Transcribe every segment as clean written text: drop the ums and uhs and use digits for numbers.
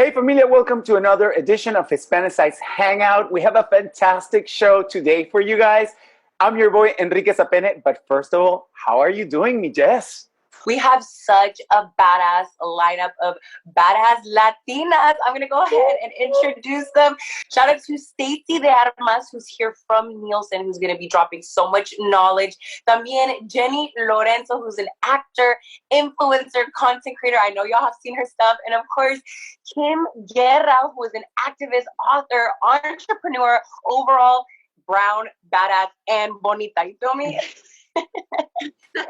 Hey familia, welcome to another edition of Hispanicize Hangout. We have a fantastic show today for you guys. I'm your boy Enrique Zapene, but first of all, how are you doing, mi Jess? We have such a badass lineup of badass Latinas. I'm going to go ahead and introduce them. Shout out to Stacy de Armas, who's here from Nielsen, who's going to be dropping so much knowledge. También Jenny Lorenzo, who's an actor, influencer, content creator. I know y'all have seen her stuff. And of course, Kim Guerra, who is an activist, author, entrepreneur, overall brown, badass, and bonita. You feel me?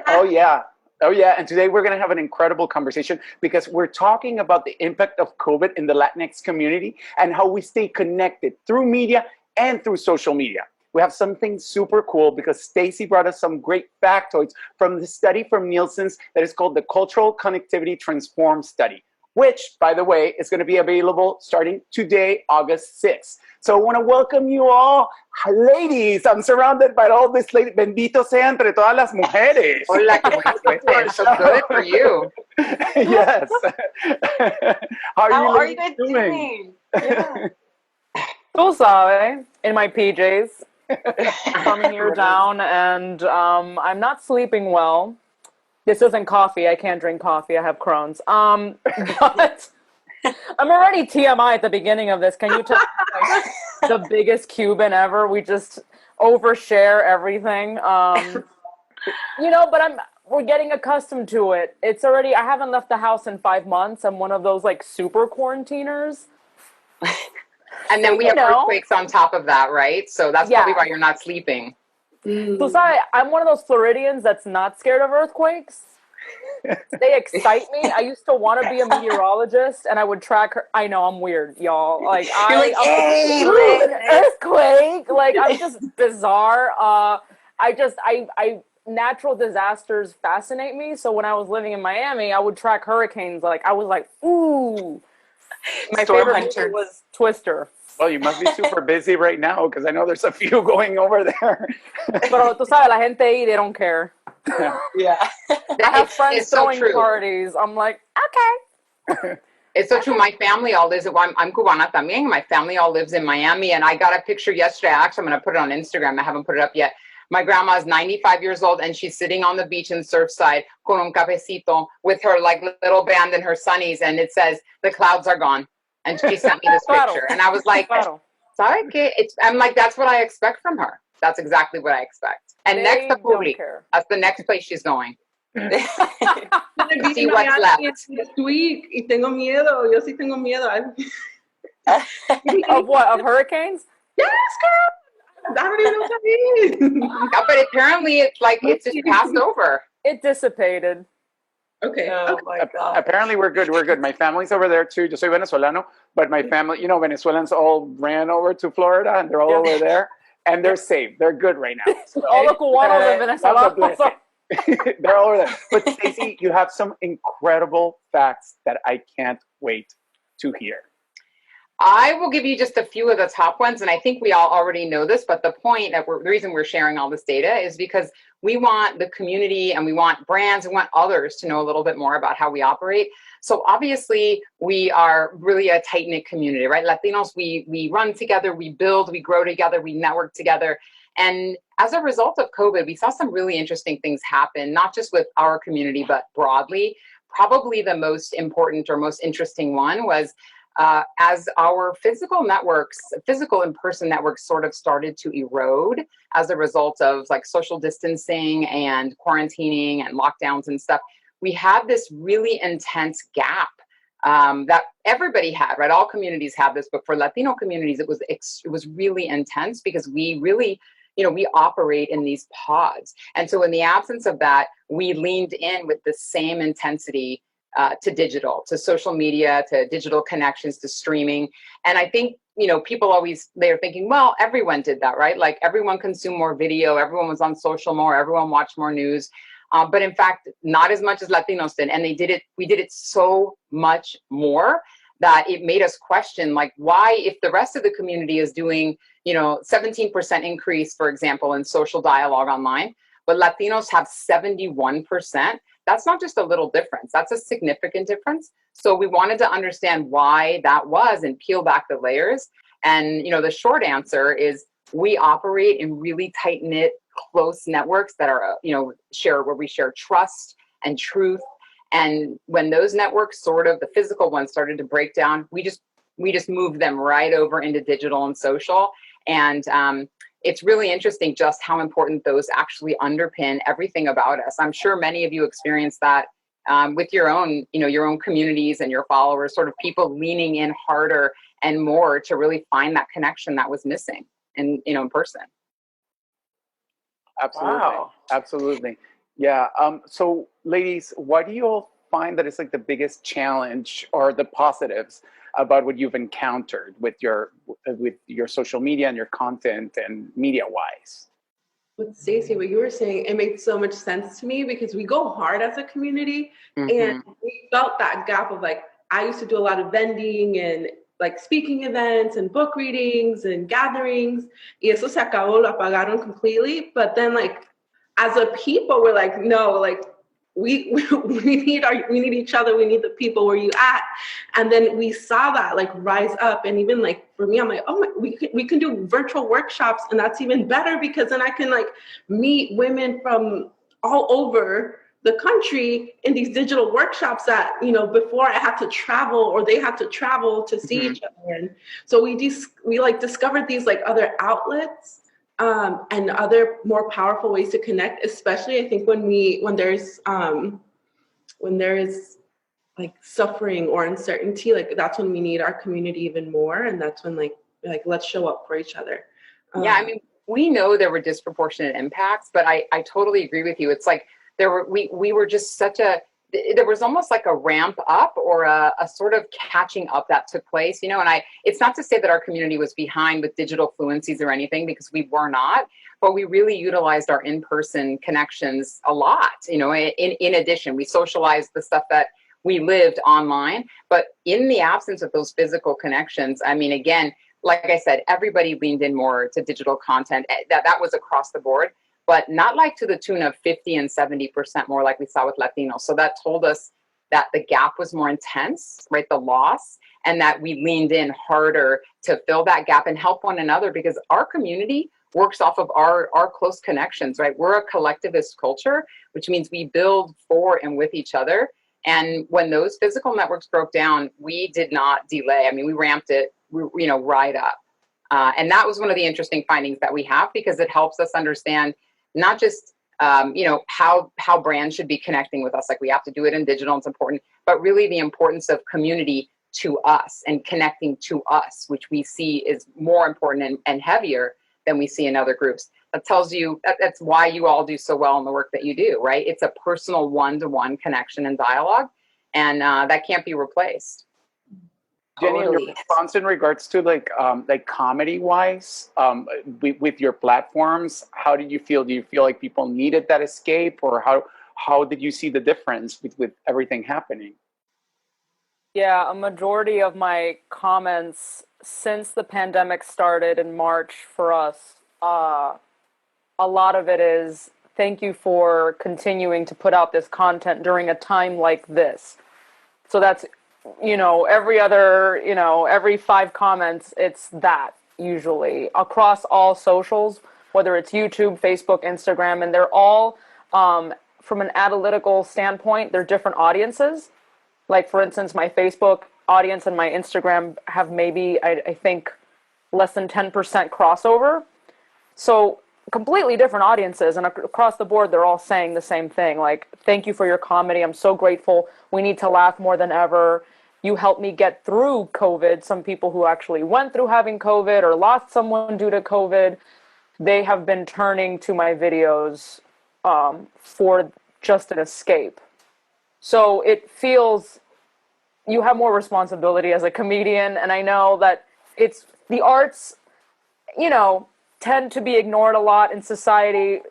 Oh, yeah. Oh, yeah. And today we're going to have an incredible conversation because we're talking about the impact of COVID in the Latinx community and how we stay connected through media and through social media. We have something super cool because Stacy brought us some great factoids from the study from Nielsen's that is called the Cultural Connectivity Transform Study, which, by the way, is going to be available starting today, August 6th. So I want to welcome you all. Ladies, I'm surrounded by all these ladies. Bendito sea entre todas las mujeres. Hola, so good for you. Yes. How are you guys doing? Yeah. Tú sabes, in my PJs, coming here down, and I'm not sleeping well. This isn't coffee. I can't drink coffee. I have Crohn's. But I'm already TMI at the beginning of this. Can you tell me, like, the biggest Cuban ever? We just overshare everything. But we're getting accustomed to it. It's already, I haven't left the house in 5 months. I'm one of those like super quarantiners. And then we have earthquakes on top of that, right? So that's probably why you're not sleeping. So sorry, I'm one of those Floridians that's not scared of earthquakes. They excite me. I used to want to be a meteorologist, and I would track her. I know I'm weird, y'all. Like hey, earthquake. Like I'm just bizarre. I natural disasters fascinate me. So when I was living in Miami, I would track hurricanes. Like I was like, ooh. My favorite movie was Twister. Well, you must be super busy right now because I know there's a few going over there. Pero tú sabes, la gente ahí, they don't care. Yeah. I have friends throwing parties. I'm like, okay. It's so true. My family all lives. I'm Cubana también. My family all lives in Miami, and I got a picture yesterday. Actually, I'm going to put it on Instagram. I haven't put it up yet. My grandma is 95 years old, and she's sitting on the beach in Surfside con un cafecito with her like little band and her sunnies, and it says, "The clouds are gone." And she sent me this picture, and I was like, "Sorry, I'm like, that's what I expect from her. That's exactly what I expect." And next to Publi, that's the next place she's going. See what's left. This week, y tengo miedo. Yo sí tengo miedo. Of what? Of hurricanes? Yes, girl. I don't even know what that is. But apparently, it's like it's just passed over. It dissipated. Okay. Oh my God. Apparently we're good. We're good. My family's over there too. Yo soy venezolano, but my family, Venezuelans all ran over to Florida and they're all over there and they're safe. They're good right now. So, all the Cubanos in Venezuela. They're all over there. But Stacey, you have some incredible facts that I can't wait to hear. I will give you just a few of the top ones, and I think we all already know this, but the reason we're sharing all this data is because we want the community and we want brands and want others to know a little bit more about how we operate. So obviously, we are really a tight-knit community, right? Latinos, we run together, we build, we grow together, we network together. And as a result of COVID, we saw some really interesting things happen, not just with our community, but broadly. Probably the most important or most interesting one was as our physical in-person networks sort of started to erode as a result of like social distancing and quarantining and lockdowns and stuff, we had this really intense gap that everybody had, right? All communities have this, but for Latino communities, it was really intense because we really, we operate in these pods. And so in the absence of that, we leaned in with the same intensity to digital, to social media, to digital connections, to streaming. And I think, people they're thinking, well, everyone did that, right? Like everyone consumed more video, everyone was on social more, everyone watched more news. But in fact, not as much as Latinos did. And we did it so much more that it made us question, like, why, if the rest of the community is doing, 17% increase, for example, in social dialogue online, but Latinos have 71%, that's not just a little difference, that's a significant difference. So we wanted to understand why that was and peel back the layers. And, the short answer is we operate in really tight knit, close networks that are, where we share trust and truth. And when those networks, sort of the physical ones, started to break down, we just moved them right over into digital and social. And it's really interesting just how important those actually underpin everything about us. I'm sure many of you experienced that with your own communities and your followers, sort of people leaning in harder and more to really find that connection that was missing in person. Absolutely. Wow. Absolutely. Yeah. So ladies, what do you all find that is like the biggest challenge or the positives about what you've encountered with your social media and your content and media wise? With Stacey, what you were saying, it makes so much sense to me because we go hard as a community, and we felt that gap of like, I used to do a lot of vending and like speaking events and book readings and gatherings. Y eso se acabó, lo apagaron completely. But then like, as a people, we're like, no, like we need each other. We need the people where you at. And then we saw that like rise up. And even like for me, I'm like, oh my, we can do virtual workshops, and that's even better because then I can like meet women from all over the country in these digital workshops that, before I had to travel or they had to travel to see each other. And so we like discovered these like other outlets and other more powerful ways to connect, especially I think when there is like suffering or uncertainty, like that's when we need our community even more. And that's when like let's show up for each other. Yeah, I mean, we know there were disproportionate impacts, but I totally agree with you. It's like we were just there was almost like a ramp up or a sort of catching up that took place, and it's not to say that our community was behind with digital fluencies or anything, because we were not, but we really utilized our in-person connections a lot. In addition, we socialized the stuff that we lived online, but in the absence of those physical connections, I mean, again, like I said, everybody leaned in more to digital content. That was across the board, but not like to the tune of 50 and 70% more like we saw with Latinos. So that told us that the gap was more intense, right? The loss, and that we leaned in harder to fill that gap and help one another, because our community works off of our close connections, right? We're a collectivist culture, which means we build for and with each other. And when those physical networks broke down, we did not delay. I mean, we ramped it, right up. And that was one of the interesting findings that we have, because it helps us understand not just, how brands should be connecting with us. Like, we have to do it in digital, it's important, but really the importance of community to us and connecting to us, which we see is more important and heavier than we see in other groups. That tells you, that's why you all do so well in the work that you do, right? It's a personal one-to-one connection and dialogue, and that can't be replaced. Jenny, your response in regards to like comedy wise, with your platforms, how did you feel? Do you feel like people needed that escape, or how did you see the difference with everything happening? Yeah, a majority of my comments since the pandemic started in March for us, a lot of it is thank you for continuing to put out this content during a time like this. So that's, every 5 comments, it's that usually across all socials, whether it's YouTube, Facebook, Instagram, and they're all, from an analytical standpoint, they're different audiences. Like, for instance, my Facebook audience and my Instagram have maybe, I think, less than 10% crossover. So completely different audiences, and across the board, they're all saying the same thing. Like, thank you for your comedy. I'm so grateful. We need to laugh more than ever. You helped me get through COVID. Some people who actually went through having COVID or lost someone due to COVID, they have been turning to my videos for just an escape. So it feels you have more responsibility as a comedian, and I know that it's the arts, tend to be ignored a lot in society.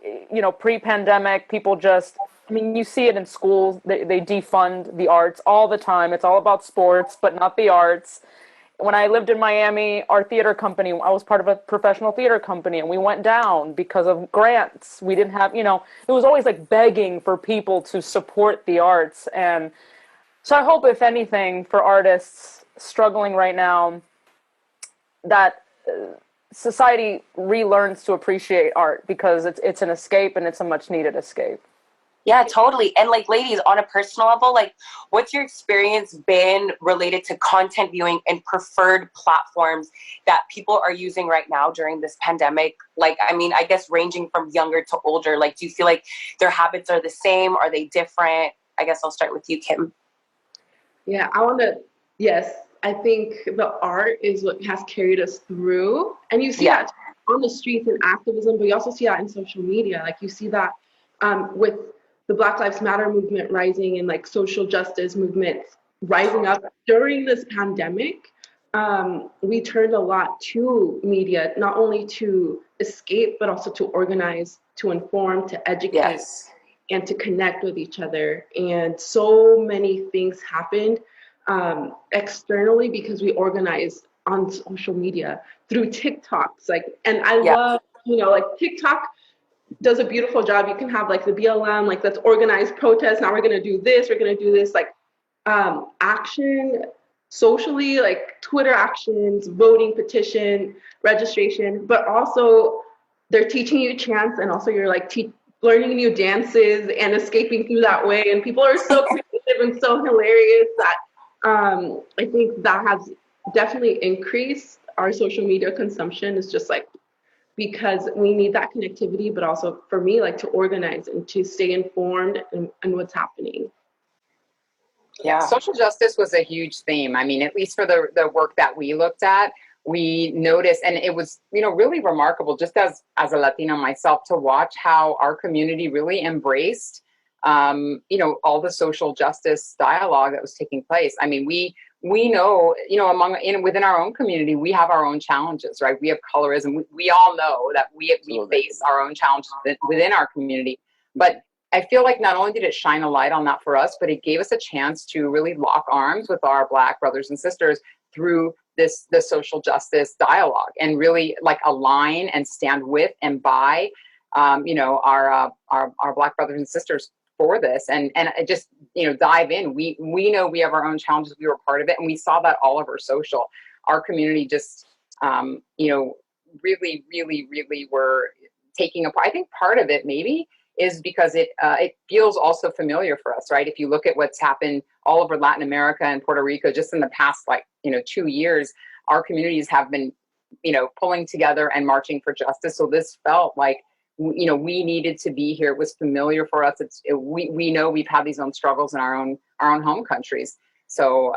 Pre-pandemic, people just, you see it in schools, they defund the arts all the time. It's all about sports, but not the arts. when I lived in Miami, our theater company, I was part of a professional theater company, and we went down because of grants. We didn't have, it was always like begging for people to support the arts. And so I hope, if anything, for artists struggling right now, that society relearns to appreciate art, because it's an escape, and it's a much needed escape. Yeah, totally. And like, ladies, on a personal level, like, what's your experience been related to content viewing and preferred platforms that people are using right now during this pandemic? Like, I mean, I guess ranging from younger to older, like, do you feel like their habits are the same? Are they different? I guess I'll start with you, Kim. Yeah, yes, I think the art is what has carried us through. And you see that on the streets in activism, but you also see that in social media. Like, you see that with the Black Lives Matter movement rising, and like social justice movements rising up during this pandemic. We turned a lot to media, not only to escape, but also to organize, to inform, to educate, and to connect with each other. And so many things happened externally because we organized on social media through TikToks. Like, and I love, like, TikTok does a beautiful job. You can have like the BLM, like, let's organize protests. Now we're going to do this. We're going to do this, like, action socially, like Twitter actions, voting, petition, registration, but also they're teaching you chants, and also you're like learning new dances and escaping through that way. And people are so creative and so hilarious that I think that has definitely increased our social media consumption. Is just like, because we need that connectivity, but also for me, like, to organize and to stay informed and what's happening. Yeah. Social justice was a huge theme. I mean, at least for the work that we looked at, we noticed, and it was, really remarkable, just as a Latina myself, to watch how our community really embraced, all the social justice dialogue that was taking place. I mean, we know, within our own community, we have our own challenges, right? We have colorism. We all know that we face our own challenges within our community. But I feel like not only did it shine a light on that for us, but it gave us a chance to really lock arms with our Black brothers and sisters through the social justice dialogue, and really like align and stand with and by, our Black brothers and sisters for this, and just dive in. We know we have our own challenges. We were part of it, and we saw that all over social. Our community just really, really, really were taking a part. I think part of it maybe is because it feels also familiar for us, right? If you look at what's happened all over Latin America and Puerto Rico just in the past 2 years, our communities have been pulling together and marching for justice. So this felt like we needed to be here. It was familiar for us. We know we've had these own struggles in our own home countries. So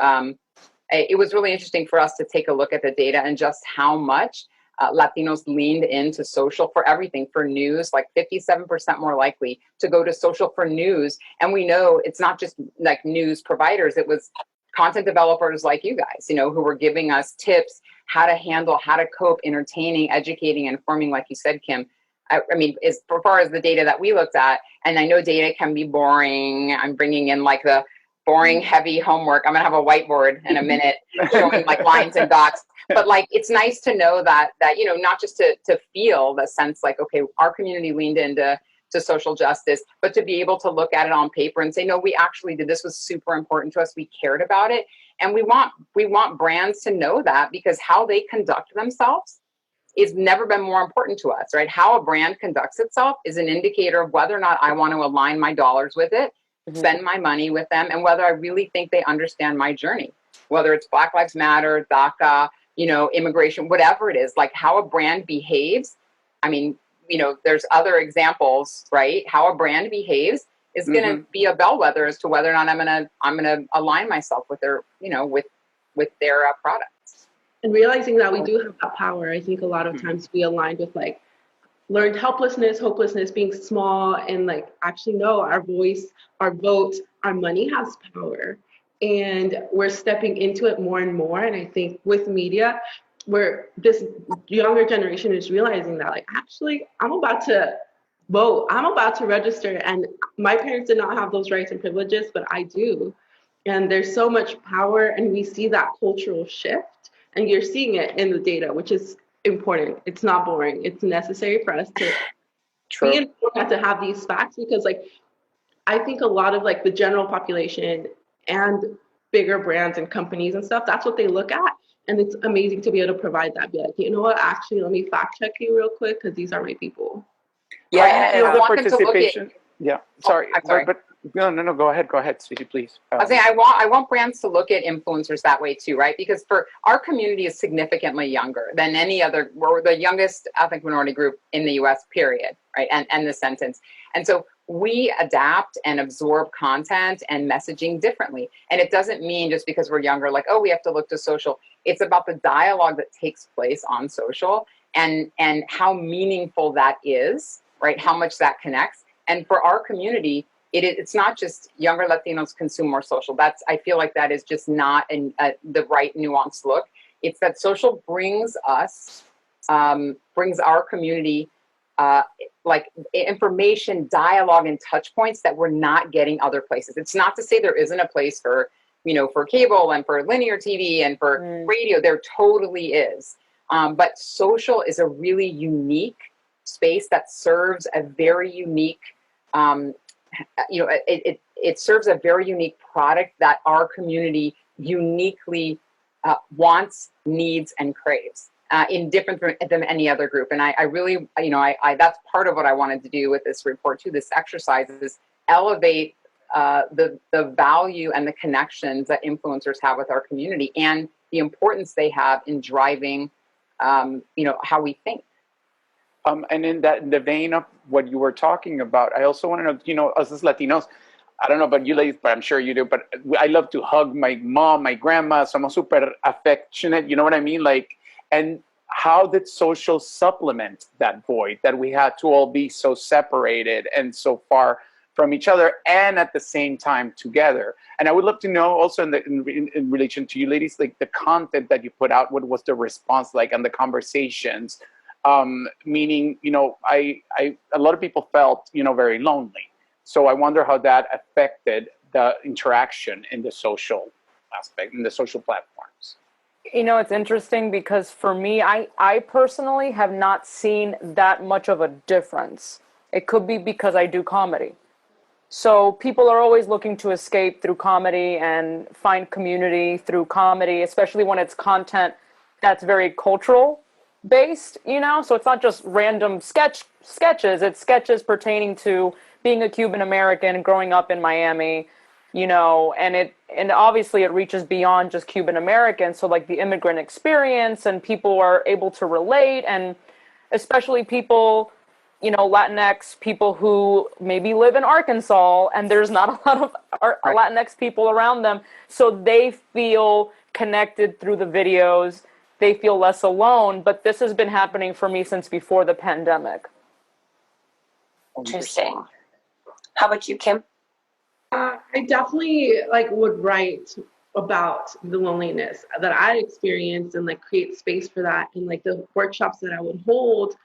it was really interesting for us to take a look at the data and just how much Latinos leaned into social for everything. For news, like 57% more likely to go to social for news. And we know it's not just like news providers. It was content developers like you guys, who were giving us tips, how to handle, how to cope, entertaining, educating, informing, like you said, Kim. I mean, as far as the data that we looked at, and I know data can be boring. I'm bringing in like the boring, heavy homework. I'm gonna have a whiteboard in a minute showing like lines and dots. But like, it's nice to know that not just to feel the sense like, okay, our community leaned into social justice, but to be able to look at it on paper and say, no, we actually did. This was super important to us. We cared about it, and we want brands to know that, because how they conduct themselves is never been more important to us, right? How a brand conducts itself is an indicator of whether or not I want to align my dollars with it, spend my money with them, and whether I really think they understand my journey, whether it's Black Lives Matter, DACA, immigration, whatever it is. Like, how a brand behaves. I mean, there's other examples, right? How a brand behaves is going to be a bellwether as to whether or not I'm gonna align myself with their, with their products. And realizing that we do have that power. I think a lot of times we aligned with like learned helplessness, hopelessness, being small, and like, actually no, our voice, our vote, our money has power. And we're stepping into it more and more. And I think with media, where this younger generation is realizing that, like, actually, I'm about to vote, I'm about to register, and my parents did not have those rights and privileges, but I do. And there's so much power, and we see that cultural shift And you're seeing it in the data, which is important. It's not boring. It's necessary for us to be informed, to have these facts, because like I think a lot of like the general population and bigger brands and companies and stuff, that's what they look at. And it's amazing to be able to provide that. Be like, you know what, actually, let me fact check you real quick because these are my people. Yeah, I feel I the want them to look at- participation. Yeah, sorry. I'm sorry. But no, go ahead, Stacey, please. I was saying I want brands to look at influencers that way too, right? Because for our community is significantly younger than any other. We're the youngest ethnic minority group in the U.S. Period, right? And the sentence. And so we adapt and absorb content and messaging differently. And it doesn't mean just because we're younger, like, oh, we have to look to social. It's about the dialogue that takes place on social and how meaningful that is, right? How much that connects. And for our community, it's not just younger Latinos consume more social. I feel like that is just not the right nuanced look. It's that social brings our community like information, dialogue, and touch points that we're not getting other places. It's not to say there isn't a place for, for cable and for linear TV and for radio. There totally is. But social is a really unique space that serves a very unique it serves a very unique product that our community uniquely wants, needs, and craves in different than any other group. And I really, that's part of what I wanted to do with this report too. This exercise is elevate the value and the connections that influencers have with our community and the importance they have in driving, how we think. And in the vein of what you were talking about, I also want to know, us as Latinos, I don't know about you ladies, but I'm sure you do, but I love to hug my mom, my grandma, somos super affectionate, you know what I mean? Like, and how did social supplement that void that we had to all be so separated and so far from each other and at the same time together? And I would love to know also in relation to you ladies, like the content that you put out, what was the response like and the conversations? Meaning, a lot of people felt, very lonely. So I wonder how that affected the interaction in the social aspect, in the social platforms. It's interesting because for me, I personally have not seen that much of a difference. It could be because I do comedy. So people are always looking to escape through comedy and find community through comedy, especially when it's content that's very cultural based, so it's not just random sketches, it's sketches pertaining to being a Cuban American growing up in Miami, and obviously it reaches beyond just Cuban Americans, so like the immigrant experience, and people are able to relate, and especially people, Latinx people who maybe live in Arkansas and there's not a lot of Latinx people around them, so they feel connected through the videos. They feel less alone, but this has been happening for me since before the pandemic. Interesting. How about you, Kim? I definitely would write about the loneliness that I experienced and create space for that. And the workshops that I would hold,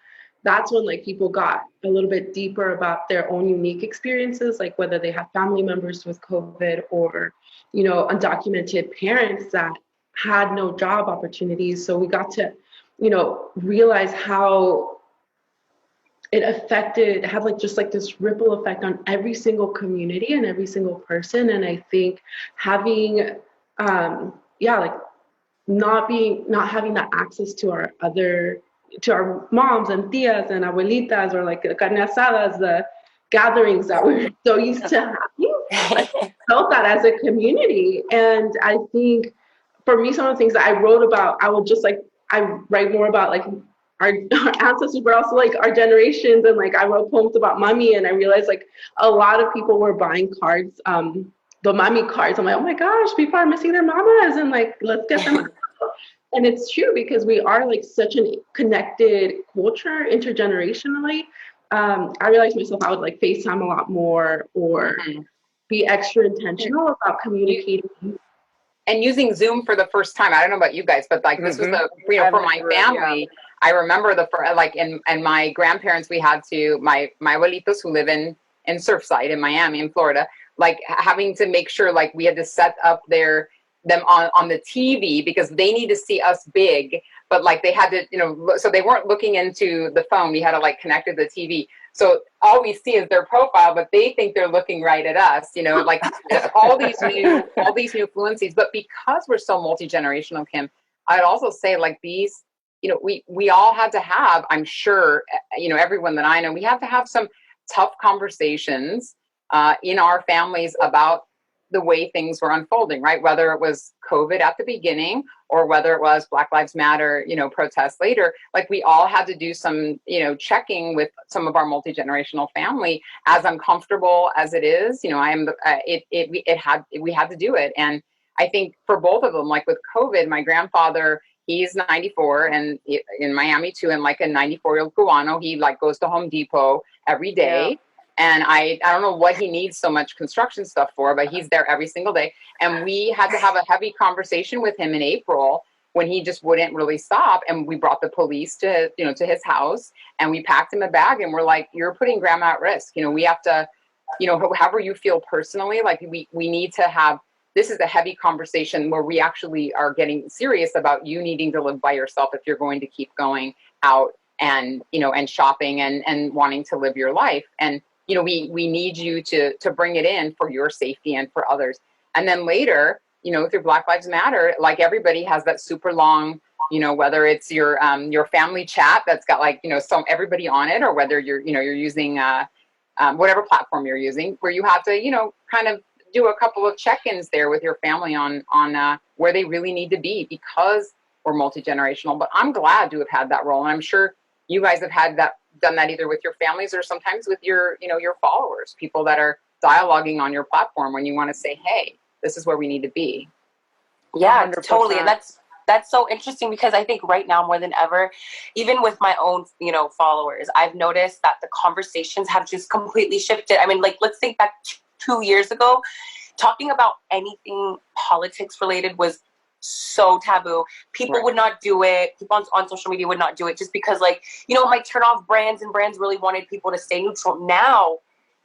that's when people got a little bit deeper about their own unique experiences, whether they have family members with COVID or, undocumented parents that had no job opportunities. So we got to, realize how it had this ripple effect on every single community and every single person. And I think having, not having that access to our moms and tias and abuelitas or the carne asadas, the gatherings that we're so used to having, I felt that as a community. And I think for me, some of the things that I wrote about, I would just I write more about our ancestors, but also our generations. And I wrote poems about mommy, and I realized a lot of people were buying cards, the mommy cards. I'm like, oh my gosh, people are missing their mamas, and let's get them. And it's true because we are such a connected culture intergenerationally. I realized myself, I would FaceTime a lot more or be extra intentional about communicating. And using Zoom for the first time. I don't know about you guys, but this was for my family. Yeah. I remember in my grandparents, we had to, my abuelitos who live in Surfside in Miami, in Florida, having to make sure we had to set up their them on the TV because they need to see us big, but like they had to, so they weren't looking into the phone. We had to like connect to the TV. So all we see is their profile, but they think they're looking right at us, like just all these new fluencies. But because we're so multi-generational, Kim, I'd also say like these, we all had to have, I'm sure, everyone that I know, we have to have some tough conversations in our families about the way things were unfolding, right? Whether it was COVID at the beginning or whether it was Black Lives Matter, protests later, like we all had to do some, checking with some of our multi-generational family. As uncomfortable as it is, we had to do it. And I think for both of them, like with COVID, my grandfather, he's 94 and in Miami too, and like a 94-year-old Cubano, he like goes to Home Depot every day. Yeah. And I don't know what he needs so much construction stuff for, but he's there every single day. And we had to have a heavy conversation with him in April when he just wouldn't really stop. And we brought the police to his house and we packed him a bag and we're like, you're putting grandma at risk. We have to, however you feel personally, like we need to have, this is a heavy conversation where we actually are getting serious about you needing to live by yourself if you're going to keep going out and, and shopping and wanting to live your life. And, we need you to bring it in for your safety and for others. And then later, through Black Lives Matter, like everybody has that super long, whether it's your family chat that's got like, everybody on it, or whether you're using whatever platform you're using, where you have to, kind of do a couple of check-ins there with your family on where they really need to be because we're multi-generational. But I'm glad to have had that role. And I'm sure you guys have done that either with your families or sometimes with your followers, people that are dialoguing on your platform when you want to say, hey, this is where we need to be. Yeah, 100%. Totally. And that's so interesting because I think right now more than ever, even with my own, followers, I've noticed that the conversations have just completely shifted. I mean, like, let's think back 2 years ago, talking about anything politics related was so taboo. People would not do it. People on social media would not do it just because, like, it might turn off brands, and brands really wanted people to stay neutral. Now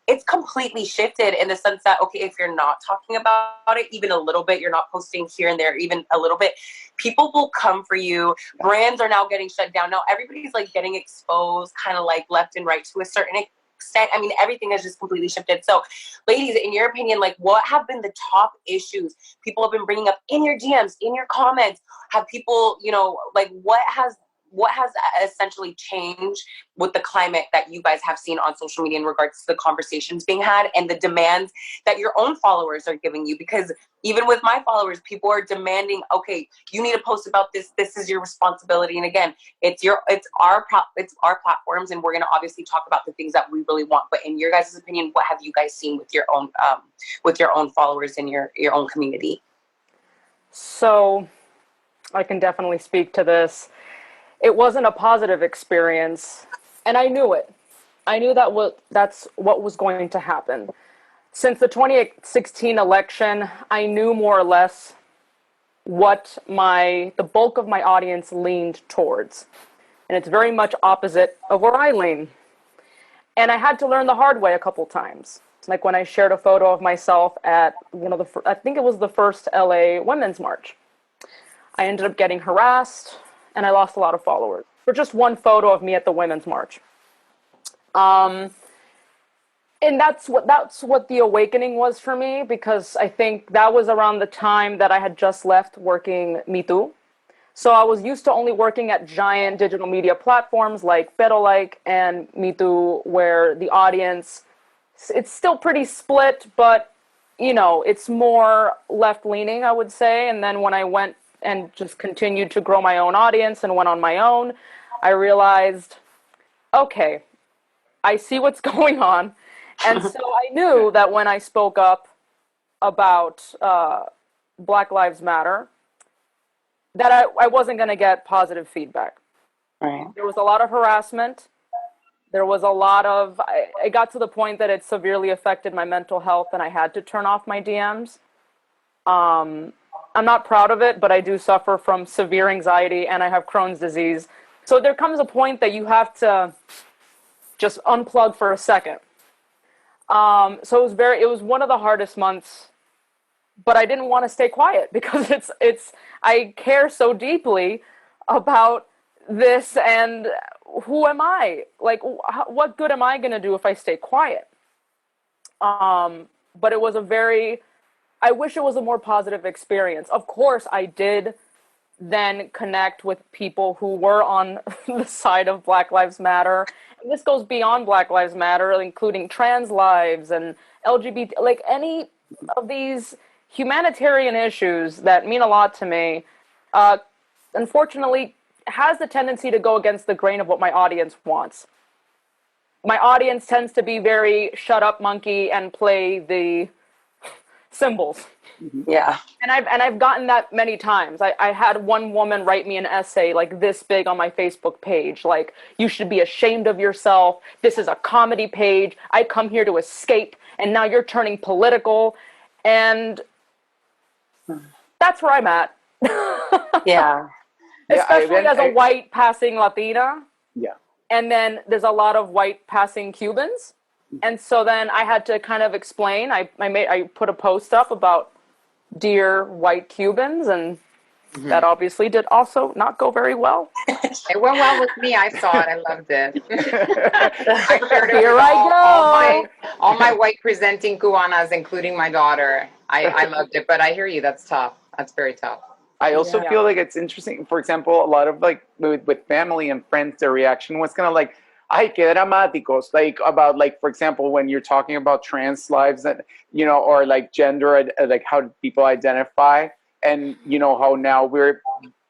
it's completely shifted in the sense that, okay, if you're not talking about it even a little bit, you're not posting here and there even a little bit, people will come for you. Brands are now getting shut down. Now everybody's like getting exposed kind of like left and right to a certain extent. I mean, everything has just completely shifted. So ladies, in your opinion, like what have been the top issues people have been bringing up in your DMs, in your comments? Have people, like what has essentially changed with the climate that you guys have seen on social media in regards to the conversations being had and the demands that your own followers are giving you? Because even with my followers, people are demanding, okay, you need to post about this. This is your responsibility. And again, it's our platforms, and we're going to obviously talk about the things that we really want. But in your guys' opinion, what have you guys seen with your own followers in your own community? So I can definitely speak to this. It wasn't a positive experience, and I knew it. I knew that's what was going to happen. Since the 2016 election, I knew more or less what the bulk of my audience leaned towards. And it's very much opposite of where I lean. And I had to learn the hard way a couple times. Like when I shared a photo of myself at I think it was the first LA Women's March. I ended up getting harassed, and I lost a lot of followers for just one photo of me at the Women's March. And that's what the awakening was for me, because I think that was around the time that I had just left working Me Too. So I was used to only working at giant digital media platforms like Pero and Me Too, where the audience, it's still pretty split, but it's more left-leaning, I would say. And then when I went and just continued to grow my own audience and went on my own, I realized, okay, I see what's going on. And so I knew that when I spoke up about Black Lives Matter, that I wasn't going to get positive feedback. Right. There was a lot of harassment. There was a lot of, it got to the point that it severely affected my mental health, and I had to turn off my DMs. I'm not proud of it, but I do suffer from severe anxiety, and I have Crohn's disease. So there comes a point that you have to just unplug for a second. So it was one of the hardest months but I didn't want to stay quiet because I care so deeply about this, and who am I? Like, what good am I going to do if I stay quiet? But it was I wish it was a more positive experience. Of course, I did then connect with people who were on the side of Black Lives Matter. And this goes beyond Black Lives Matter, including trans lives and LGBT, like any of these humanitarian issues that mean a lot to me, unfortunately, has the tendency to go against the grain of what my audience wants. My audience tends to be very shut up monkey and play the symbols. Yeah. And I've gotten that many times. I had one woman write me an essay like this big on my Facebook page, like, you should be ashamed of yourself. This is a comedy page. I come here to escape, and now you're turning political. And that's where I'm at. Yeah. Especially as a white passing Latina. Yeah. And then there's a lot of white passing Cubans. And so then I had to kind of explain. I put a post up about dear white Cubans, and that obviously did also not go very well. It went well with me. I saw it. I loved it. I shared it Here with I go. all my white presenting Cubanas, including my daughter. I loved it, but I hear you. That's tough. That's very tough. I also feel like it's interesting. For example, a lot of like with family and friends, their reaction was kind of like, "Ay, qué dramáticos!" Like about like, for example, when you're talking about trans lives and or like gender, like how people identify, and how now we're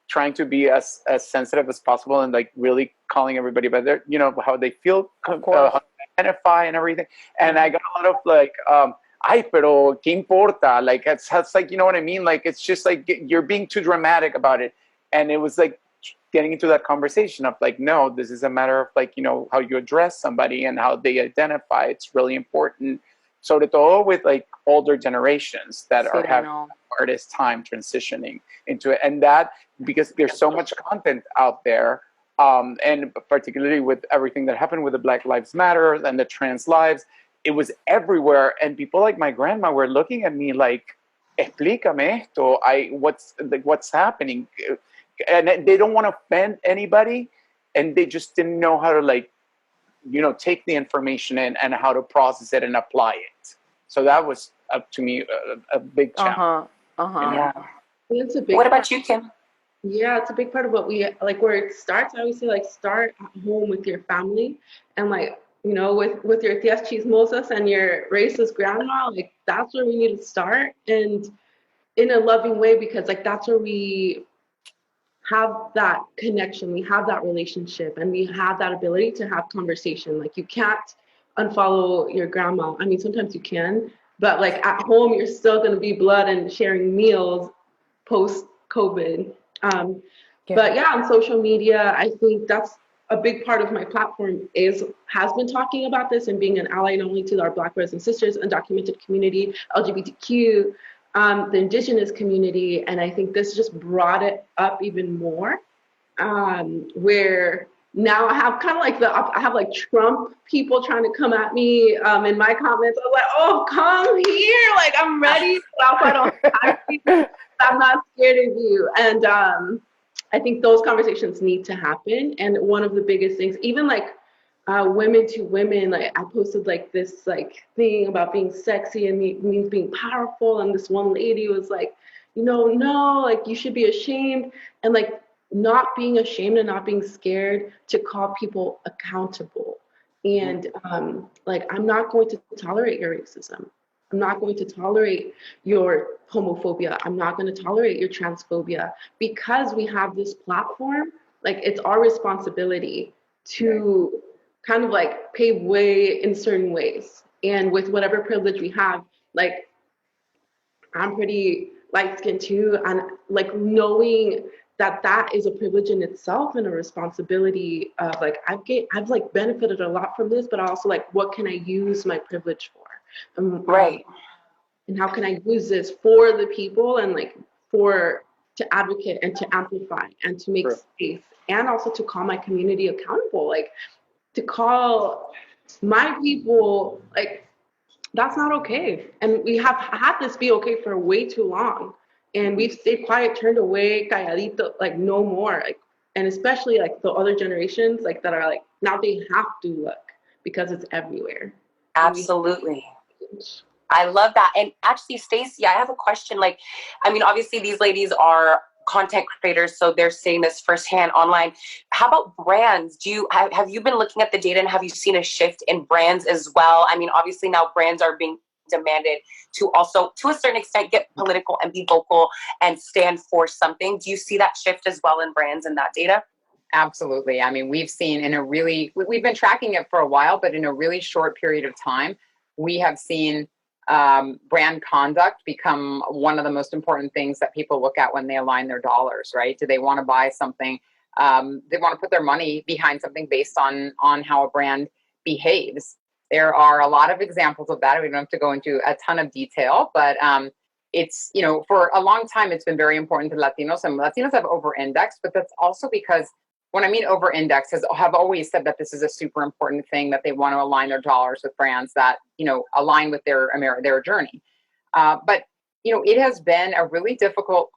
trying to be as sensitive as possible and like really calling everybody by their how they feel, how they identify and everything. And I got a lot of like. Ay, pero qué importa? Like it's like, you know what I mean? Like it's just like you're being too dramatic about it. And it was like getting into that conversation of like, no, this is a matter of like, how you address somebody and how they identify. It's really important. Sobre todo with like older generations that are having the hardest time transitioning into it. And that, because there's so much content out there, and particularly with everything that happened with the Black Lives Matter and the trans lives, it was everywhere, and people like my grandma were looking at me like, "Explícame esto. What's happening?" And they don't want to offend anybody, and they just didn't know how to like, take the information in and how to process it and apply it. So that was to me a big challenge. Yeah. It's a big What about you, Kim? Yeah, it's a big part of what we like. Where it starts, I always say like start at home with your family, and like. With your tias chismosas and your racist grandma, like that's where we need to start, and in a loving way, because like that's where we have that connection, we have that relationship, and we have that ability to have conversation. Like you can't unfollow your grandma. I mean, sometimes you can, but like at home, you're still going to be blood and sharing meals post COVID. But yeah, on social media, I think that's a big part of my platform has been talking about this and being an ally not only to our Black brothers and sisters, undocumented community, LGBTQ, the indigenous community, and I think this just brought it up even more. Where now I have kind of like I have like Trump people trying to come at me in my comments. I was like, oh, come here, like I'm ready. I don't have to. I'm not scared of you, and. I think those conversations need to happen. And one of the biggest things, even like women to women, like I posted like this like thing about being sexy and means being powerful. And this one lady was like, no, like you should be ashamed. And like not being ashamed and not being scared to call people accountable. And like, I'm not going to tolerate your racism. I'm not going to tolerate your homophobia. I'm not going to tolerate your transphobia, because we have this platform. Like it's our responsibility to kind of like pave way in certain ways. And with whatever privilege we have, like I'm pretty light skinned too. And like knowing that is a privilege in itself and a responsibility of like, I've like benefited a lot from this, but also like, what can I use my privilege for? Right. And how can I use this for the people and like to advocate and to amplify and to make space, and also to call my community accountable, like to call my people, like that's not okay. And we have had this be okay for way too long. And we've stayed quiet, turned away, calladito, like no more. Like, and especially like the other generations, like that are like now they have to look because it's everywhere. Absolutely. I love that. And actually, Stacey, I have a question. Like, I mean, obviously these ladies are content creators, so they're seeing this firsthand online. How about brands? Have you been looking at the data, and have you seen a shift in brands as well? I mean, obviously now brands are being demanded to also, to a certain extent, get political and be vocal and stand for something. Do you see that shift as well in brands and that data? Absolutely. I mean, we've been tracking it for a while, but in a really short period of time, we have seen brand conduct become one of the most important things that people look at when they align their dollars, right? Do they want to buy something? They want to put their money behind something based on how a brand behaves. There are a lot of examples of that. We don't have to go into a ton of detail, but it's, for a long time, it's been very important to Latinos, and Latinos have over-indexed, but that's also because when I mean over-index, have always said that this is a super important thing, that they want to align their dollars with brands that, align with their journey. But, it has been a really difficult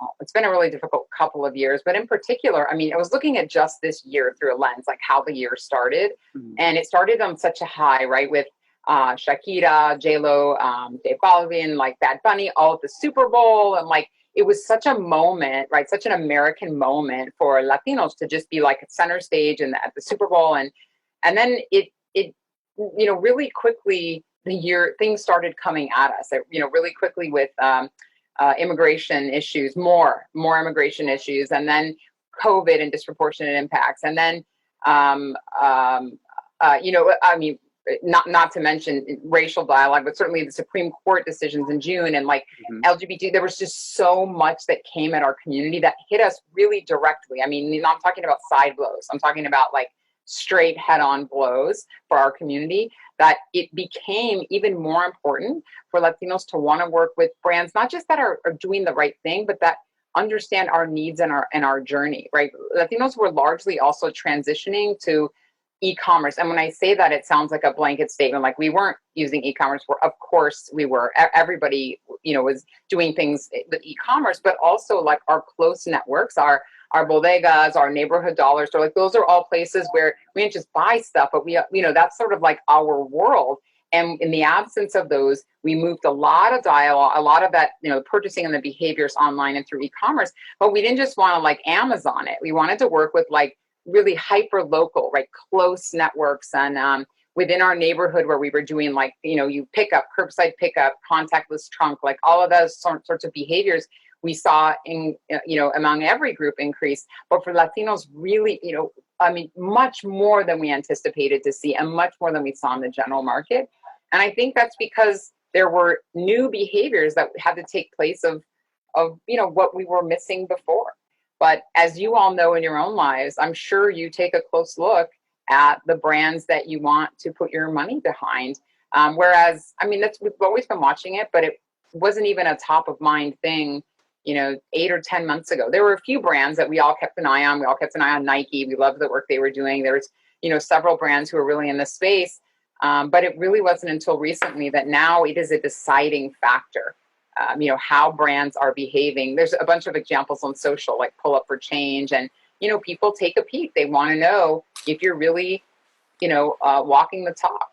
couple of years. But in particular, I mean, I was looking at just this year through a lens, like how the year started. Mm-hmm. And it started on such a high, right, with Shakira, J-Lo, J Balvin, like Bad Bunny, all at the Super Bowl, and like, it was such a moment, right? Such an American moment for Latinos to just be like at center stage and at the Super Bowl. And then it really quickly things started coming at us, really quickly with immigration issues, more immigration issues, and then COVID and disproportionate impacts. And then, not to mention racial dialogue, but certainly the Supreme Court decisions in June, and like LGBT, there was just so much that came at our community that hit us really directly. I mean, I'm talking about side blows. I'm talking about like straight head-on blows for our community, that it became even more important for Latinos to want to work with brands, not just that are doing the right thing, but that understand our needs and our journey, right? Latinos were largely also transitioning to e-commerce. And when I say that, it sounds like a blanket statement, like we weren't using e-commerce. Of course we were. Everybody, was doing things with e-commerce, but also like our close networks, our bodegas, our neighborhood dollar store, like those are all places where we didn't just buy stuff, but we, that's sort of like our world. And in the absence of those, we moved a lot of dialogue, a lot of that, purchasing and the behaviors online and through e-commerce. But we didn't just want to like Amazon it. We wanted to work with like really hyper local, right, close networks, and within our neighborhood where we were doing like, you pick up, curbside pickup, contactless trunk, like all of those sorts of behaviors we saw in, among every group increase. But for Latinos, really, much more than we anticipated to see, and much more than we saw in the general market. And I think that's because there were new behaviors that had to take place of what we were missing before. But as you all know in your own lives, I'm sure you take a close look at the brands that you want to put your money behind. Whereas, we've always been watching it, but it wasn't even a top of mind thing, 8 or 10 months ago. There were a few brands that we all kept an eye on. We all kept an eye on Nike. We loved the work they were doing. There was, several brands who were really in the space. But it really wasn't until recently that now it is a deciding factor. How brands are behaving. There's a bunch of examples on social, like Pull Up for Change, and, people take a peek. They want to know if you're really, walking the talk.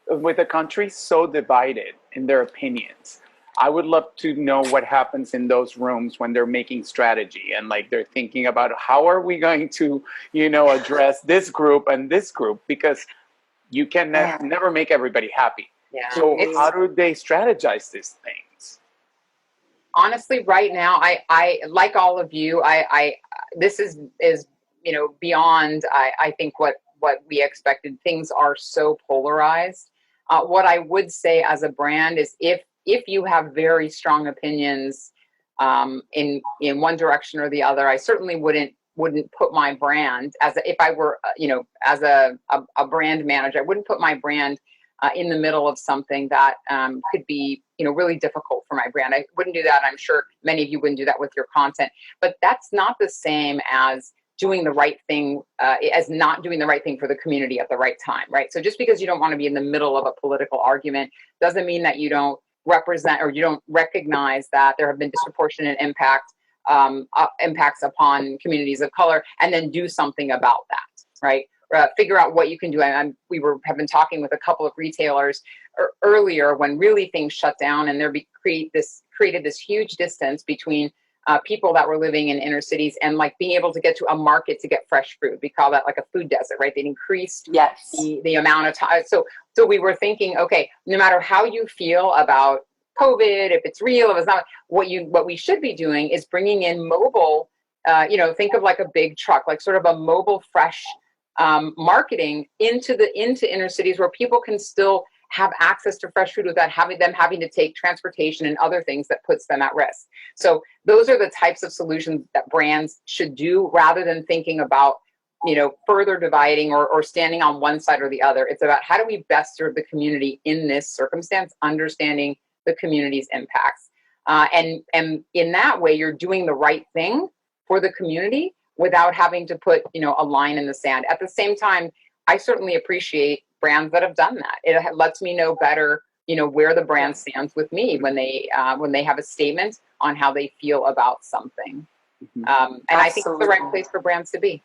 With a country so divided in their opinions, I would love to know what happens in those rooms when they're making strategy and like they're thinking about how are we going to, address this group and this group, because you can never make everybody happy. Yeah. So how do they strategize these things? Honestly, right now, I like all of you. This is beyond I think what we expected. Things are so polarized. What I would say as a brand is if you have very strong opinions in one direction or the other, I certainly wouldn't put my brand if I were as a brand manager, I wouldn't put my brand in the middle of something that could be really difficult for my brand. I wouldn't do that. I'm sure many of you wouldn't do that with your content, but that's not the same as doing the right thing as not doing the right thing for the community at the right time, right? So just because you don't want to be in the middle of a political argument doesn't mean that you don't represent or you don't recognize that there have been disproportionate impacts upon communities of color, and then do something about that, right? Figure out what you can do. Have been talking with a couple of retailers earlier when really things shut down, and created this huge distance between people that were living in inner cities and like being able to get to a market to get fresh food. We call that like a food desert, right? They increased the amount of time. So we were thinking, okay, no matter how you feel about COVID, if it's real, if it's not, what we should be doing is bringing in mobile, think of like a big truck, like sort of a mobile fresh marketing into inner cities where people can still have access to fresh food without having to take transportation and other things that puts them at risk. So those are the types of solutions that brands should do, rather than thinking about, further dividing or standing on one side or the other. It's about how do we best serve the community in this circumstance, understanding the community's impacts. And in that way, you're doing the right thing for the community without having to put, a line in the sand. At the same time, I certainly appreciate brands that have done that. It lets me know better, where the brand stands with me when they have a statement on how they feel about something. And I think it's the right place for brands to be.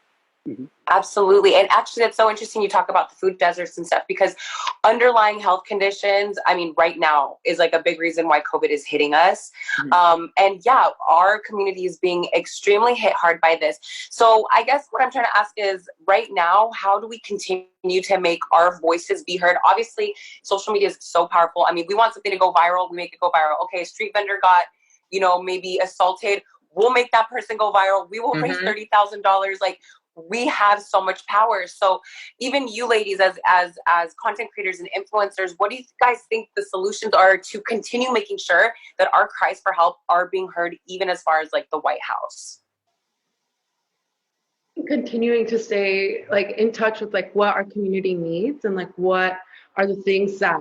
Absolutely. And actually, that's so interesting you talk about the food deserts and stuff, because underlying health conditions, right now is like a big reason why COVID is hitting us. And yeah, our community is being extremely hit hard by this. So I guess what I'm trying to ask is, right now, how do we continue to make our voices be heard? Obviously, social media is so powerful. We want something to go viral, we make it go viral. Okay, a street vendor got, maybe assaulted. We'll make that person go viral. We will raise $30,000. Like, we have so much power. So even you ladies as content creators and influencers, what do you guys think the solutions are to continue making sure that our cries for help are being heard, even as far as like the White House? Continuing to stay in touch with what our community needs, and what are the things that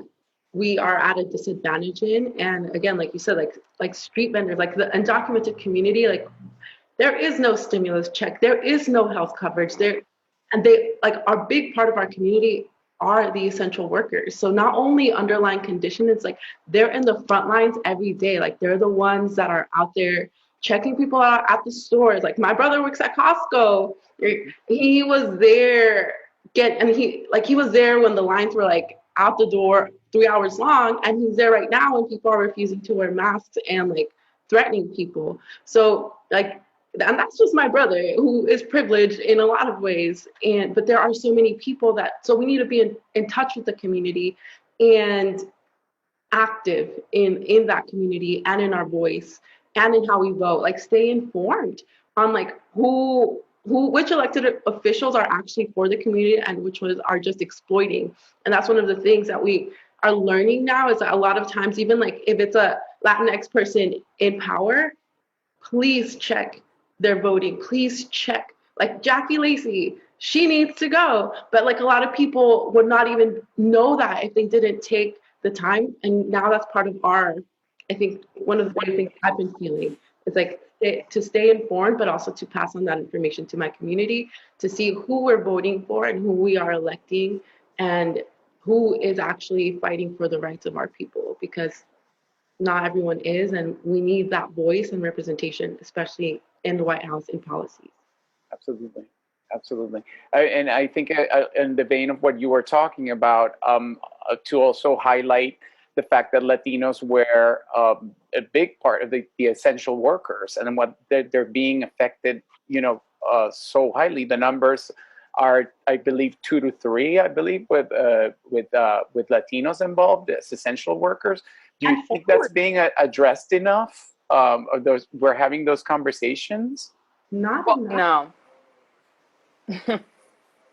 we are at a disadvantage in. And again, like you said, like street vendors, like the undocumented community, there is no stimulus check. There is no health coverage there. And they are big part of our community are the essential workers. So not only underlying condition, it's they're in the front lines every day. They're the ones that are out there checking people out at the stores. My brother works at Costco. He was there he was there when the lines were out the door 3 hours long, and he's there right now when people are refusing to wear masks and threatening people. So and that's just my brother, who is privileged in a lot of ways. But there are so many people so we need to be in touch with the community and active in that community and in our voice and in how we vote. Stay informed on which elected officials are actually for the community and which ones are just exploiting. And that's one of the things that we are learning now, is that a lot of times, even if it's a Latinx person in power, please check their voting. Please check. Jackie Lacey, she needs to go. But a lot of people would not even know that if they didn't take the time. And now that's part of I think one of the big things I've been feeling is to stay informed, but also to pass on that information to my community, to see who we're voting for and who we are electing and who is actually fighting for the rights of our people, because not everyone is, and we need that voice and representation, especially in the White House in policies. Absolutely. And I think in the vein of what you were talking about, to also highlight the fact that Latinos were a big part of the essential workers, and what they're being affected, so highly. The numbers are, I believe, 2 to 3, with Latinos involved as essential workers. Do you think that's being addressed enough? We're having those conversations? Not No.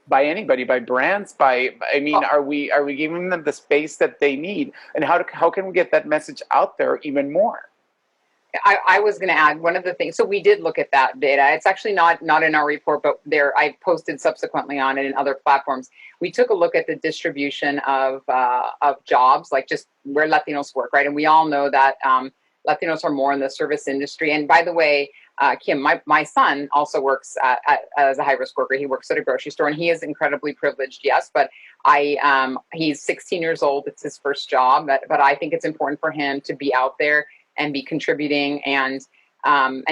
By anybody, by brands, are we giving them the space that they need? And how can we get that message out there even more? I was going to add one of the things. So we did look at that data. It's actually not in our report, but I posted subsequently on it in other platforms. We took a look at the distribution of jobs, just where Latinos work, right? And we all know that Latinos are more in the service industry. And by the way, Kim, my son also works as a high-risk worker. He works at a grocery store, and he is incredibly privileged, yes, but he's 16 years old. It's his first job, but I think it's important for him to be out there and be contributing and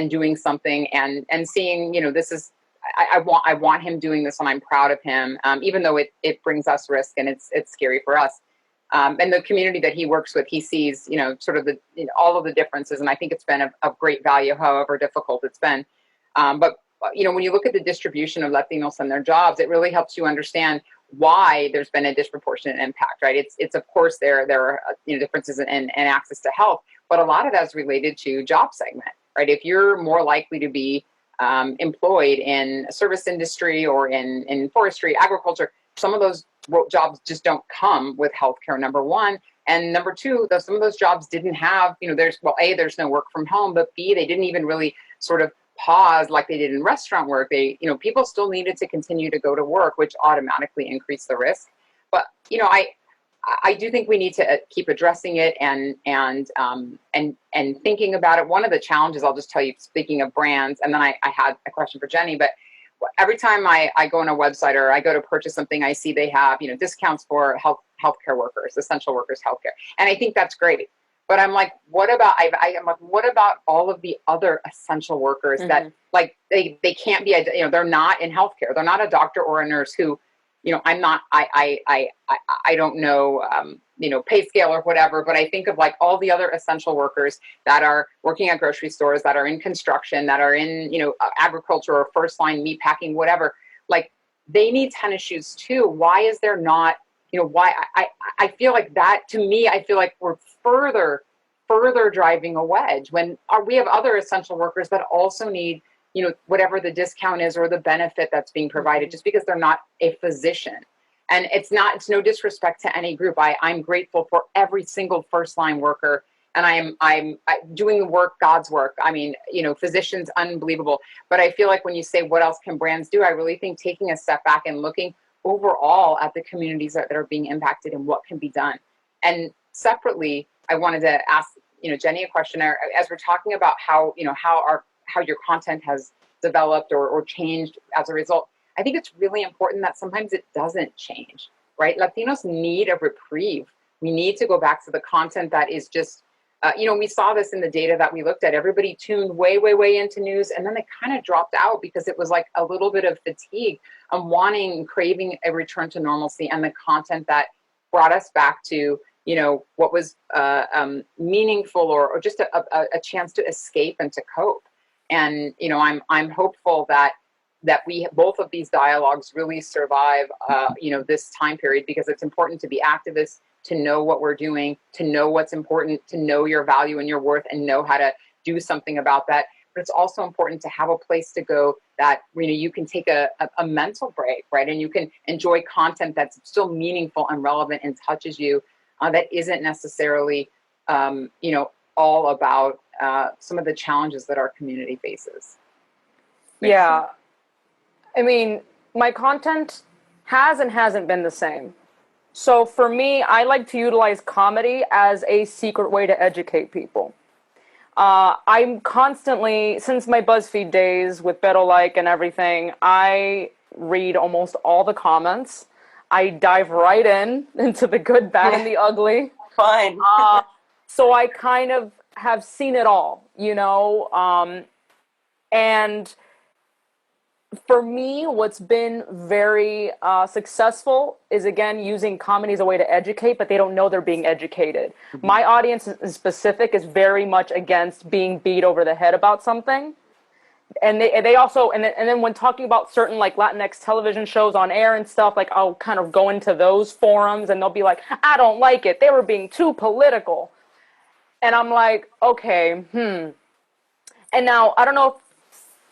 doing something and seeing, this is, I want him doing this, and I'm proud of him, even though it brings us risk and it's scary for us. And the community that he works with, he sees, sort of all of the differences. And I think it's been of great value, however difficult it's been. But when you look at the distribution of Latinos and their jobs, it really helps you understand why there's been a disproportionate impact, right? It's of course, there are differences in access to health, but a lot of that is related to job segment, right? If you're more likely to be employed in a service industry or in forestry, agriculture, some of those jobs just don't come with healthcare, number one. And number two, some of those jobs didn't have, there's no work from home, but B, they didn't even really sort of pause like they did in restaurant work. People still needed to continue to go to work, which automatically increased the risk. But, I do think we need to keep addressing it and thinking about it. One of the challenges, I'll just tell you, speaking of brands, and then I had a question for Jenny, but every time I go on a website or I go to purchase something, I see they have, discounts for healthcare workers, essential workers healthcare. And I think that's great. But I'm like, what about all of the other essential workers that they can't be, they're not in healthcare. They're not a doctor or a nurse who, I'm not, I don't know, pay scale or whatever, but I think of like all the other essential workers that are working at grocery stores, that are in construction, that are in, agriculture or first line meat packing, whatever, like they need tennis shoes too. Why is there not, why I feel like that, to me, I feel like we're further driving a wedge when we have other essential workers that also need, whatever the discount is or the benefit that's being provided, just because they're not a physician. And it's no disrespect to any group. I'm grateful for every single first line worker, and I'm doing the work, God's work. I mean, physicians, unbelievable. But I feel like when you say what else can brands do, I really think taking a step back and looking overall at the communities that are being impacted and what can be done. And separately, I wanted to ask, Jenny a question as we're talking about how your content has developed or changed as a result. I think it's really important that sometimes it doesn't change, right? Latinos need a reprieve. We need to go back to the content that is just, we saw this in the data that we looked at. Everybody tuned way, way, way into news, and then they kind of dropped out because it was like a little bit of fatigue and craving a return to normalcy and the content that brought us back to, what was meaningful or just a chance to escape and to cope. And, I'm hopeful that we both of these dialogues really survive, this time period, because it's important to be activists, to know what we're doing, to know what's important, to know your value and your worth, and know how to do something about that. But it's also important to have a place to go that, you can take a mental break, right? And you can enjoy content that's still meaningful and relevant and touches you, that isn't necessarily, all about some of the challenges that our community faces. Yeah. I mean, my content has and hasn't been the same. So for me, I like to utilize comedy as a secret way to educate people. I'm constantly, since my BuzzFeed days with Beto Like and everything, I read almost all the comments. I dive right into the good, bad, and the ugly. Fun. So I kind of have seen it all, and for me, what's been very successful is, again, using comedy as a way to educate, but they don't know they're being educated. Mm-hmm. My audience in specific is very much against being beat over the head about something. And they also, and then when talking about certain like Latinx television shows on air and stuff, like I'll kind of go into those forums and they'll be like, I don't like it. They were being too political. And I'm like, okay, And now, I don't know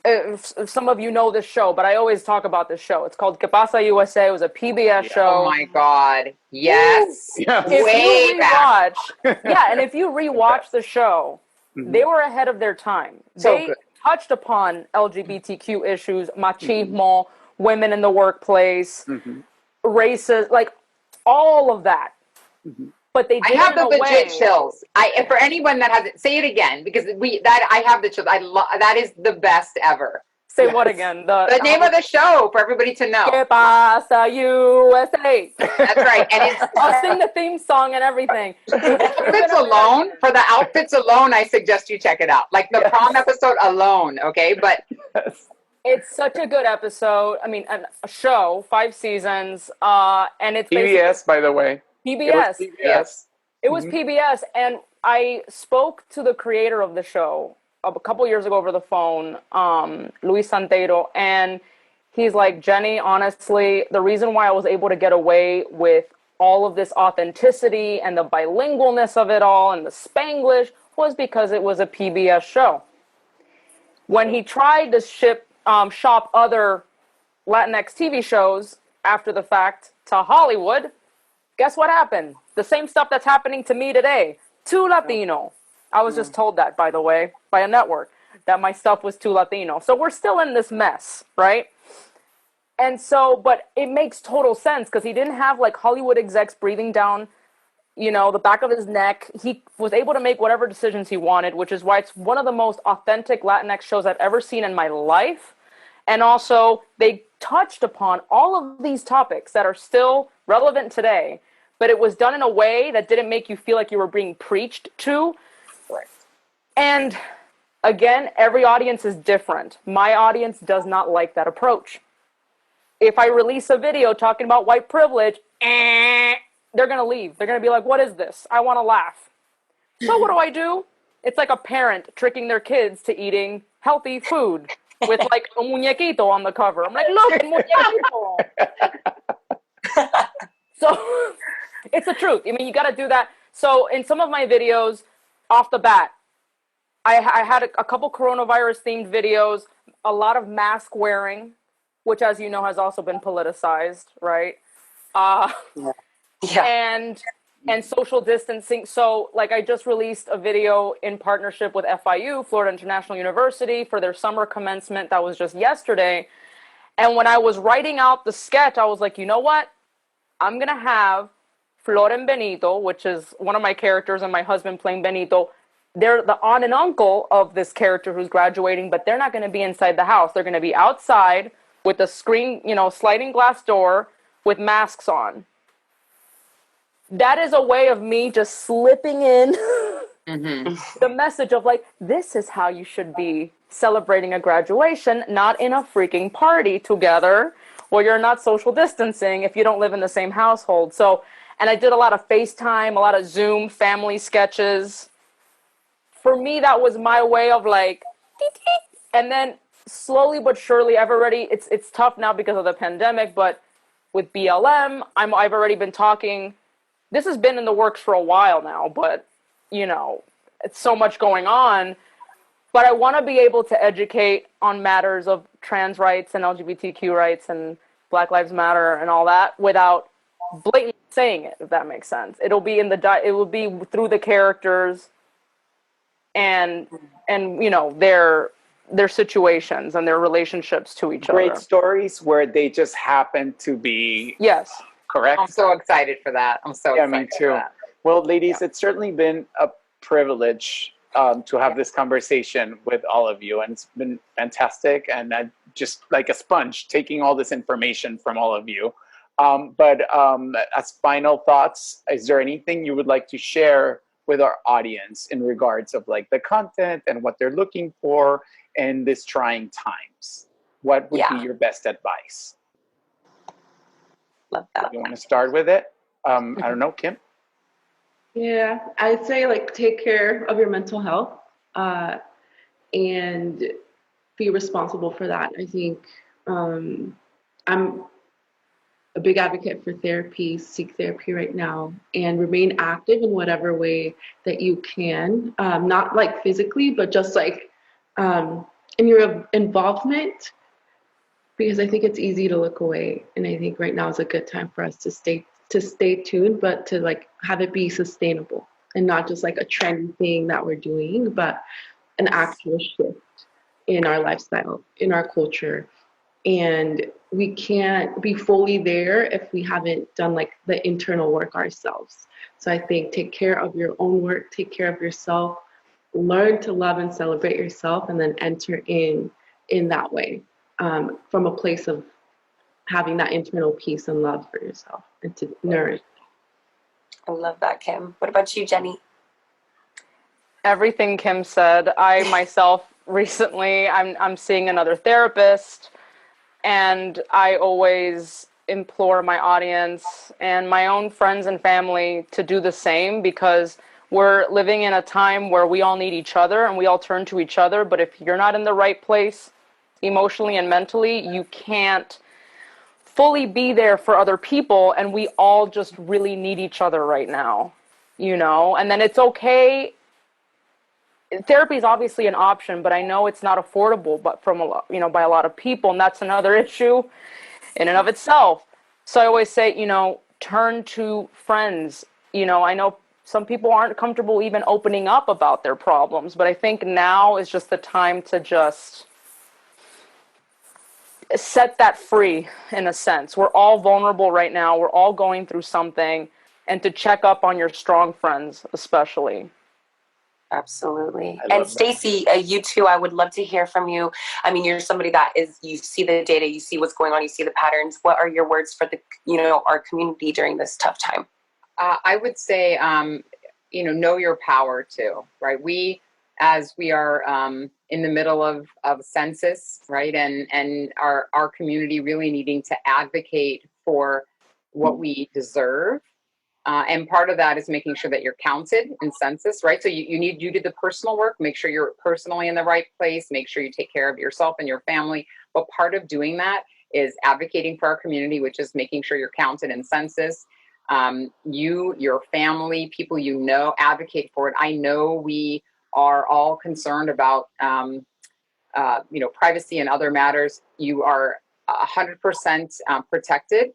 if some of you know this show, but I always talk about this show. It's called Que Pasa USA. It was a PBS show. Oh my God. Yes. Yes. If you rewatch, and if you rewatch the show, they were ahead of their time. They touched upon LGBTQ issues, machismo, women in the workplace, races, like all of that. but they did I have it in the a legit way. chills. And for anyone that hasn't, say it again, because I have the chills. That is the best ever. Say Yes. what again? The name of the show for everybody to know. Que pasa, USA? That's right. And it's I'll sing the theme song and everything. outfits alone. For the outfits alone, I suggest you check it out. Like the prom episode alone, okay? But Yes. It's such a good episode. I mean, a show, 5 seasons, and it's PBS, by the way. PBS. PBS. It was PBS, and I spoke to the creator of the show a couple years ago over the phone, Luis Santeiro, and he's like, Jenny, honestly, the reason why I was able to get away with all of this authenticity and the bilingualness of it all and the Spanglish was because it was a PBS show. When he tried to shop other Latinx TV shows after the fact to Hollywood, guess what happened? The same stuff that's happening to me today. Too Latino. I was just told that, by the way, by a network, that my stuff was too Latino. So we're still in this mess, right? And so, but it makes total sense because he didn't have like Hollywood execs breathing down, the back of his neck. He was able to make whatever decisions he wanted, which is why it's one of the most authentic Latinx shows I've ever seen in my life. And also, they touched upon all of these topics that are still relevant today, but it was done in a way that didn't make you feel like you were being preached to. Right. And again, every audience is different. My audience does not like that approach. If I release a video talking about white privilege, they're going to leave. They're going to be like, what is this? I want to laugh. So what do? It's like a parent tricking their kids to eating healthy food with like a muñequito on the cover. I'm like, look, muñequito. So it's the truth. I mean, you got to do that. So in some of my videos, off the bat, I had a couple coronavirus themed videos, a lot of mask wearing, which, as you know, has also been politicized, right? And social distancing. So, like, I just released a video in partnership with FIU, Florida International University, for their summer commencement. That was just yesterday. And when I was writing out the sketch, I was like, you know what? I'm going to have Flor and Benito, which is one of my characters, and my husband playing Benito. They're the aunt and uncle of this character who's graduating, but they're not going to be inside the house. They're going to be outside with a screen, sliding glass door with masks on. That is a way of me just slipping in the message of like, this is how you should be celebrating a graduation, not in a freaking party together where you're not social distancing if you don't live in the same household. So, and I did a lot of FaceTime, a lot of Zoom family sketches. For me, that was my way of like, and then slowly but surely, it's tough now because of the pandemic, but with BLM, I've already been talking. This has been in the works for a while now, but, it's so much going on. But I want to be able to educate on matters of trans rights and LGBTQ rights and Black Lives Matter and all that without blatantly saying it, if that makes sense. It will be through the characters and their situations and their relationships to each other. Great stories where they just happen to be Yes. correct. I'm so excited for that. I'm so excited me too. for that. Well, ladies, it's certainly been a privilege to have this conversation with all of you, and it's been fantastic. And I just like a sponge taking all this information from all of you. But as final thoughts, is there anything you would like to share with our audience in regards of like the content and what they're looking for in this trying times? What would be your best advice? Love that. You want to start with it? I don't know, Kim? Yeah, I'd say like take care of your mental health and be responsible for that. I think I'm a big advocate for therapy, seek therapy right now, and remain active in whatever way that you can. Not like physically, but just like in your involvement, because I think it's easy to look away. And I think right now is a good time for us to stay tuned, but to like have it be sustainable and not just like a trendy thing that we're doing, but an actual shift in our lifestyle, in our culture, And we can't be fully there if we haven't done like the internal work ourselves. So I think take care of your own work, take care of yourself, learn to love and celebrate yourself, and then enter in that way, from a place of having that internal peace and love for yourself and to nourish. I love that, Kim. What about you, Jenny? Everything Kim said. I myself recently, I'm seeing another therapist, and I always implore my audience and my own friends and family to do the same, because we're living in a time where we all need each other and we all turn to each other. But if you're not in the right place emotionally and mentally, you can't fully be there for other people, and we all just really need each other right now, you know? And then it's okay. Therapy is obviously an option, but I know it's not affordable, but from a lot, you know, by a lot of people, and that's another issue in and of itself. So I always say, you know, turn to friends. You know, I know some people aren't comfortable even opening up about their problems, but I think now is just the time to just set that free, in a sense. We're all vulnerable right now. We're all going through something, and to check up on your strong friends, especially. Absolutely. And Stacey, you too, I would love to hear from you. I mean, you're somebody that is, you see the data, you see what's going on, you see the patterns. What are your words for the, you know, our community during this tough time? I would say, you know your power too, right? As we are in the middle of census, right? And our community really needing to advocate for what we deserve. And part of that is making sure that you're counted in census, right? So you did the personal work, make sure you're personally in the right place, make sure you take care of yourself and your family. But part of doing that is advocating for our community, which is making sure you're counted in census. Your family, people you know, advocate for it. I know we are all concerned about, you know, privacy and other matters. You are 100% protected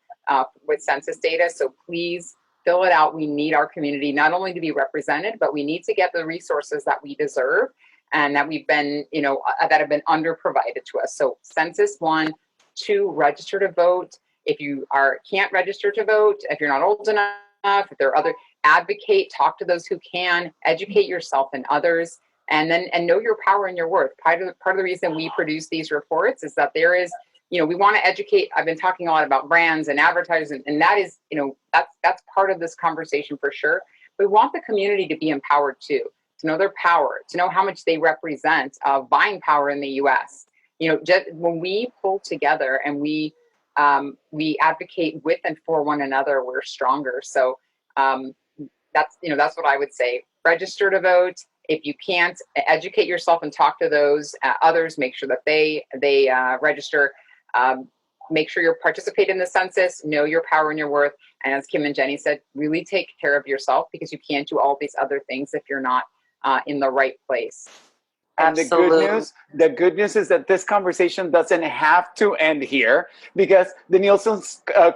with census data, so please fill it out. We need our community not only to be represented, but we need to get the resources that we deserve and that we've been, you know, that have been underprovided to us. So census 1, 2, register to vote. If you can't register to vote, if you're not old enough, if there are other, advocate, talk to those who can, educate yourself and others, and know your power and your worth. Part of the reason we produce these reports is that there is, you know, we want to educate. I've been talking a lot about brands and advertising, and that is, you know, that's part of this conversation for sure. We want the community to be empowered too, to know their power, to know how much they represent buying power in the U.S. You know, just when we pull together and we advocate with and for one another, we're stronger. So that's what I would say. Register to vote. If you can't, educate yourself and talk to those others. Make sure that they register. Make sure you're participating in the census. Know your power and your worth. And as Kim and Jenny said, really take care of yourself, because you can't do all these other things if you're not in the right place. And Absolutely. the good news is that this conversation doesn't have to end here, because the Nielsen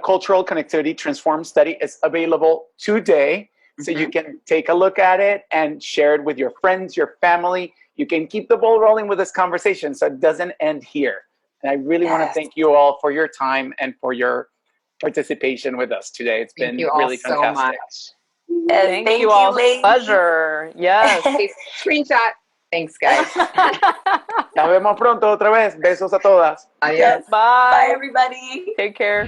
Cultural Connectivity Transform Study is available today. So you can take a look at it and share it with your friends, your family. You can keep the ball rolling with this conversation, so it doesn't end here. And I really want to thank you all for your time and for your participation with us today. It's been really fantastic. So much. Thank you all. ladies. Pleasure. Yes. Okay, screenshot. Thanks, guys. Nos vemos pronto otra vez. Besos a todas. Adios. Bye, Bye. everybody. Take care.